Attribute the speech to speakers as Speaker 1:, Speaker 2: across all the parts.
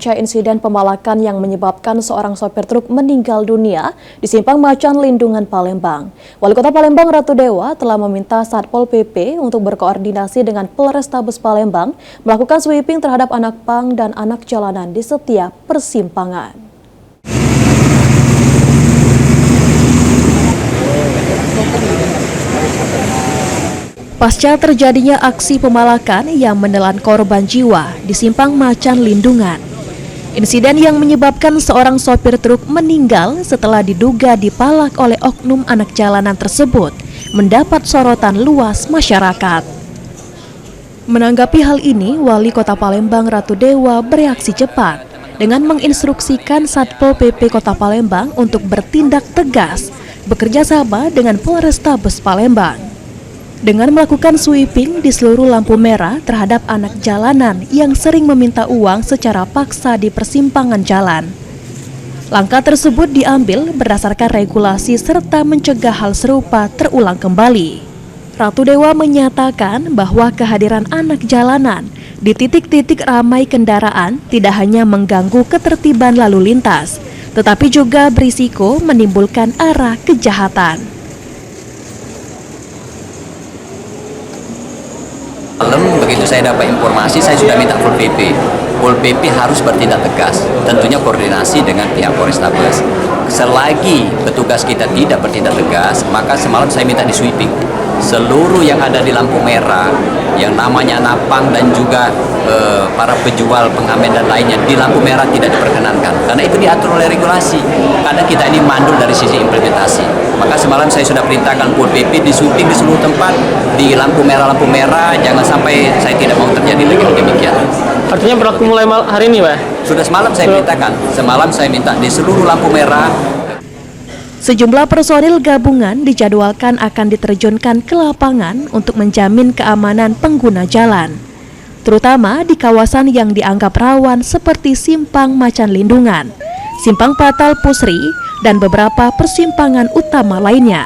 Speaker 1: pasca insiden pemalakan yang menyebabkan seorang sopir truk meninggal dunia di Simpang Macan Lindungan, Palembang. Wali Kota Palembang Ratu Dewa telah meminta Satpol PP untuk berkoordinasi dengan Polrestabes Palembang melakukan sweeping terhadap anak pang dan anak jalanan di setiap persimpangan. Pasca terjadinya aksi pemalakan yang menelan korban jiwa di Simpang Macan Lindungan. Insiden yang menyebabkan seorang sopir truk meninggal setelah diduga dipalak oleh oknum anak jalanan tersebut mendapat sorotan luas masyarakat. Menanggapi hal ini, Wali Kota Palembang Ratu Dewa bereaksi cepat dengan menginstruksikan Satpol PP Kota Palembang untuk bertindak tegas bekerja sama dengan Polrestabes Palembang dengan melakukan sweeping di seluruh lampu merah terhadap anak jalanan yang sering meminta uang secara paksa di persimpangan jalan. Langkah tersebut diambil berdasarkan regulasi serta mencegah hal serupa terulang kembali. Ratu Dewa menyatakan bahwa kehadiran anak jalanan di titik-titik ramai kendaraan tidak hanya mengganggu ketertiban lalu lintas, tetapi juga berisiko menimbulkan arah kejahatan.
Speaker 2: Malam begitu saya dapat informasi, saya sudah minta Pol PP. Pol PP harus bertindak tegas, tentunya koordinasi dengan pihak Polrestabes. Selagi petugas kita tidak bertindak tegas, maka semalam saya minta di sweeping. Seluruh yang ada di lampu merah, yang namanya napang dan juga para penjual, pengamen dan lainnya di lampu merah tidak diperkenankan. Karena itu diatur oleh regulasi. Kadang kita ini mandul dari sisi implementasi. Maka semalam saya sudah perintahkan Pol PP di sweeping di seluruh tempat, di lampu merah, jangan sampai saya tidak mau terjadi lagi demikian.
Speaker 3: Artinya berlaku mulai hari ini, Pak?
Speaker 2: Sudah semalam saya perintahkan, semalam saya minta di seluruh lampu merah.
Speaker 1: Sejumlah personil gabungan dijadwalkan akan diterjunkan ke lapangan untuk menjamin keamanan pengguna jalan, terutama di kawasan yang dianggap rawan seperti Simpang Macan Lindungan, Simpang Patal Pusri, dan beberapa persimpangan utama lainnya.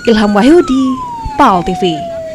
Speaker 1: Ilham Wahyudi, PAL TV.